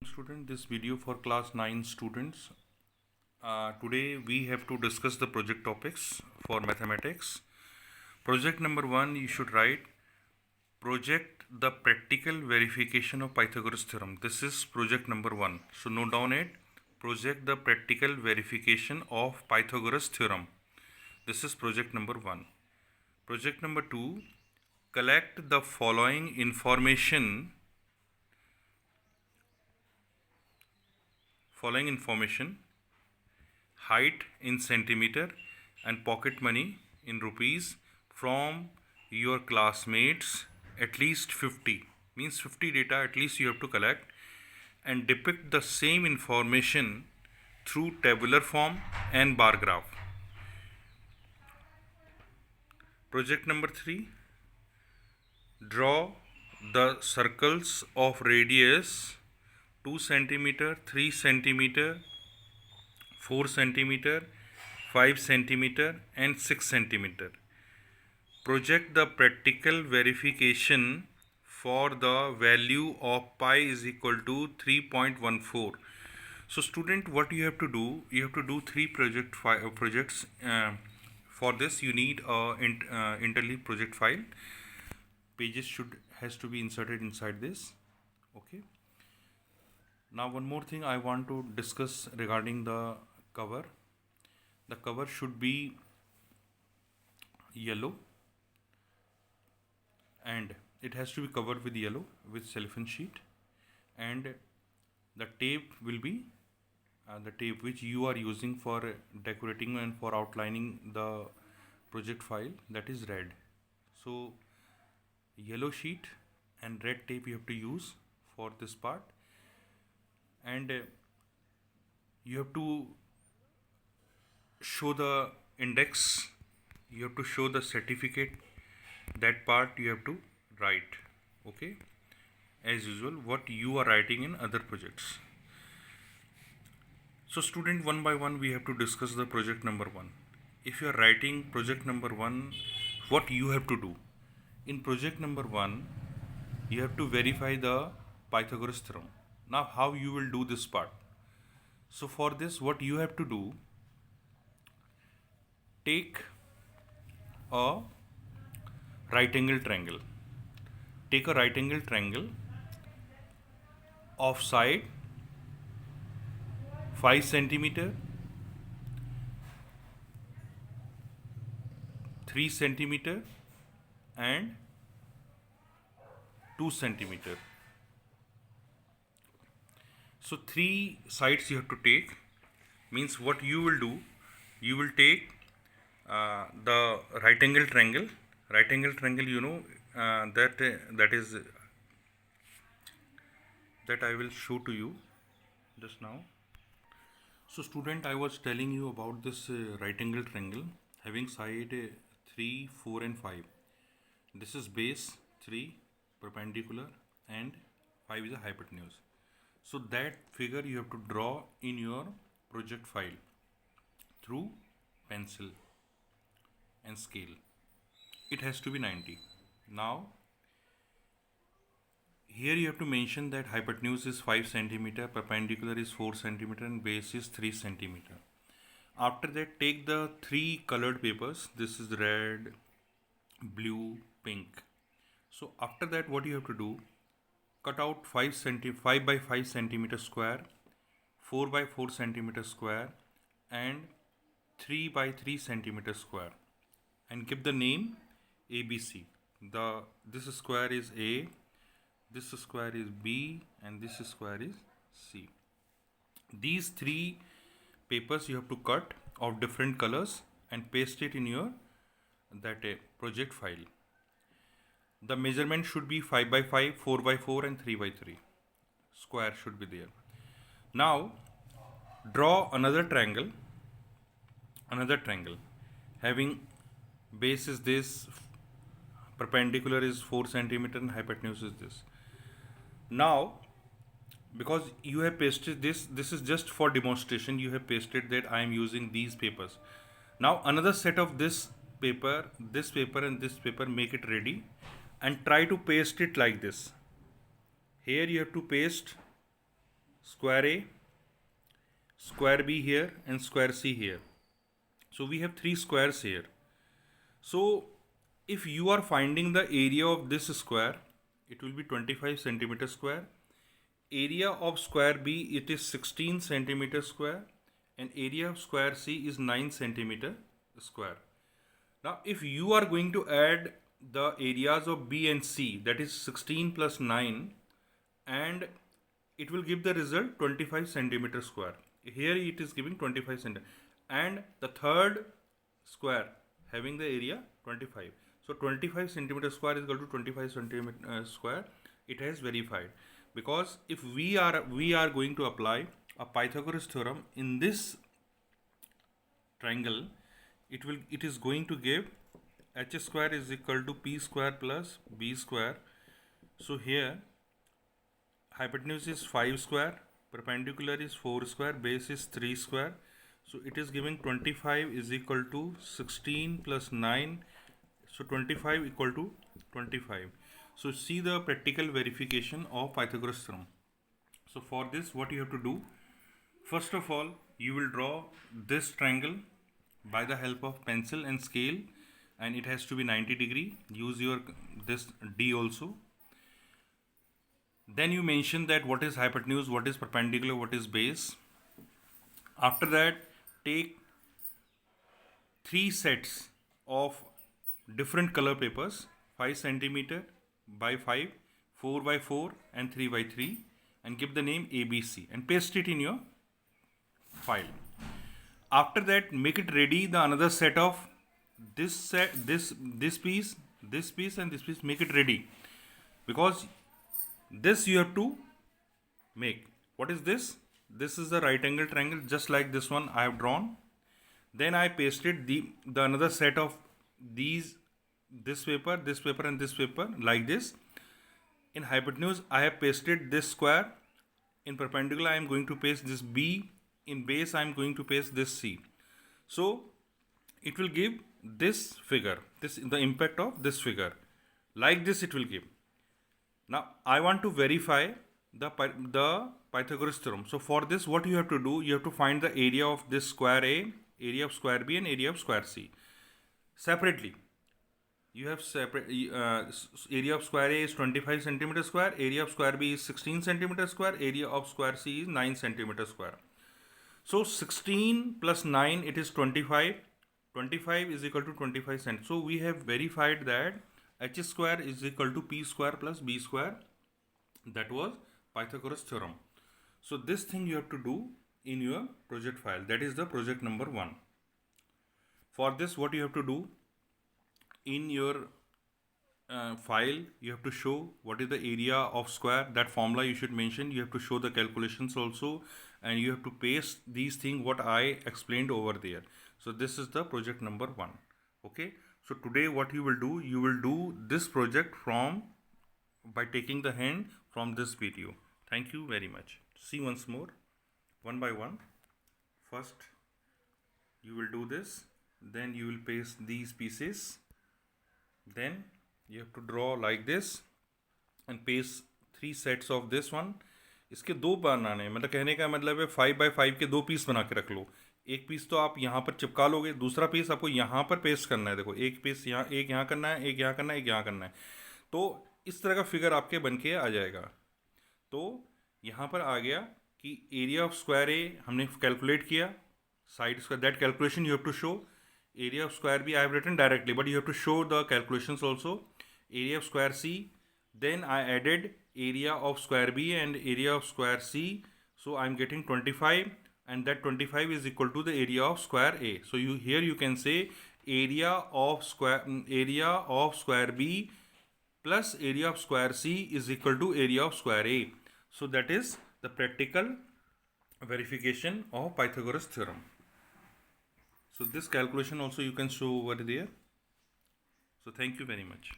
Student, this video for class 9 students. Today we have to discuss the project topics for mathematics. Project number 1, you should write project the practical verification of Pythagoras theorem. This is project number 1. So note down it, project the practical verification of Pythagoras theorem. This is project number 1. Project number 2, collect the following information height in centimeter and pocket money in rupees from your classmates, at least 50 means 50 data at least you have to collect, and depict the same information through tabular form and bar graph. Project number 3, draw the circles of radius 2 centimeter, 3 centimeter, 4 centimeter, 5 centimeter and 6 centimeter. Project the practical verification for the value of pi is equal to 3.14. So student, what you have to do, you have to do 3 projects. For this you need a interleave project file. Pages has to be inserted inside this. Okay. Now one more thing I want to discuss regarding the cover. The cover should be yellow and it has to be covered with yellow with cellophane sheet, and the tape will be the tape which you are using for decorating and for outlining the project file, that is red. So yellow sheet and red tape you have to use for this part, and you have to show the index, you have to show the certificate, that part you have to write. Okay, as usual what you are writing in other projects. So student, one by one we have to discuss the project number 1. If you are writing project number 1, what you have to do in project number 1, you have to verify the Pythagoras theorem. Now how you will do this part? So for this what you have to do, take a right angle triangle. Take a right angle triangle of side 5 centimeter, 3 centimeter and 2 centimeter. So 3 sides you have to take. Means what you will do, you will take the right angle triangle. Right angle triangle, you know, that is that I will show to you just now. So student, I was telling you about this right angle triangle having side 3, 4 and 5. This is base 3 perpendicular and 5 is a hypotenuse. So that figure you have to draw in your project file through pencil and scale. It has to be 90. Now here you have to mention that hypotenuse is 5 centimeter, perpendicular is 4 centimeter and base is 3 centimeter. After that, take the 3 colored papers. This is red, blue, pink. So after that what you have to do, cut out 5 by 5 centimeter square, 4 by 4 centimeter square and 3 by 3 centimeter square, and give the name ABC. This square is A, this square is B and this square is C. These 3 papers you have to cut of different colors and paste it in your project file. The measurement should be 5 by 5, 4 by 4 and 3 by 3. Square should be there. Now draw another triangle having base is this, perpendicular is 4 centimeter and hypotenuse is this. Now because you have pasted this is just for demonstration, you have pasted that I am using these papers. Now another set of this paper and this paper, make it ready and try to paste it like this. Here you have to paste square A, square B here, and square C here. So we have three squares here. So if you are finding the area of this square, it will be 25 centimeter square. Area of square B, it is 16 centimeter square, and area of square C is 9 centimeter square. Now if you are going to add the areas of B and C, that is 16 plus 9, and it will give the result 25 centimeter square. Here it is giving 25 centimeter, and the third square having the area 25. So 25 centimeter square is equal to 25 centimeter square. It has verified, because if we are going to apply a Pythagoras theorem in this triangle, it is going to give h square is equal to p square plus b square. So here hypotenuse is 5 square, perpendicular is 4 square, base is 3 square. So it is giving 25 is equal to 16 plus 9. So 25 equal to 25. So see the practical verification of Pythagoras theorem. So for this, what you have to do, first of all, you will draw this triangle by the help of pencil and scale, and it has to be 90 degree. Use your this D also. Then you mention that what is hypotenuse, what is perpendicular, what is base. After that, take 3 sets of different color papers, 5 centimeter by 5, 4 by 4, and 3 by 3, and give the name ABC and paste it in your file. After that, make it ready the another set of this set, this piece, this piece, and this piece. Make it ready, because this you have to make. What is this? This is the right angle triangle, just like this one I have drawn. Then I pasted the another set of these, this paper, and this paper, like this. In hypotenuse, I have pasted this square. In perpendicular, I am going to paste this B. In base, I am going to paste this C. So it will give this figure, the impact of this figure. Like this it will give. Now I want to verify the Pythagoras theorem. So for this, what you have to do, you have to find the area of this square A, area of square B, and area of square C separately. You have separate area of square A is 25 centimeter square, area of square B is 16 centimeter square, area of square C is 9 centimeter square. So 16 plus 9, it is 25. 25 is equal to 25 cent. So we have verified that h square is equal to p square plus b square. That was Pythagoras theorem. So this thing you have to do in your project file. That is the project number 1. For this, what you have to do, in your file, you have to show what is the area of square. That formula you should mention. You have to show the calculations also, and you have to paste these things what I explained over there. So this is the project number 1. Okay. So today what you will do this project by taking the hand from this video. Thank you very much. See once more, one by one. First you will do this, then you will paste these pieces, then you have to draw like this and paste 3 sets of this one. इसके 2 बनाने हैं, मतलब कहने का मतलब है 5 by 5 के 2 piece बना के रख लो. एक पीस तो आप यहाँ पर चिपका लोगे, दूसरा पीस आपको यहाँ पर पेस्ट करना है. देखो, एक पीस यहाँ, एक यहाँ करना है, एक यहाँ करना है, एक यहाँ करना है. तो इस तरह का फिगर आपके बन के आ जाएगा. तो यहाँ पर आ गया कि एरिया ऑफ स्क्वायर ए हमने कैलकुलेट किया, side square, that calculation you have to show. Area of square B I have written directly, but you have to show the calculations also. Area of square C, then I added area of square B and area of square C. So I am getting 25, and that 25 is equal to the area of square A. So here you can say area of square B plus area of square C is equal to area of square A. So that is the practical verification of Pythagoras theorem. So this calculation also you can show over there. So thank you very much.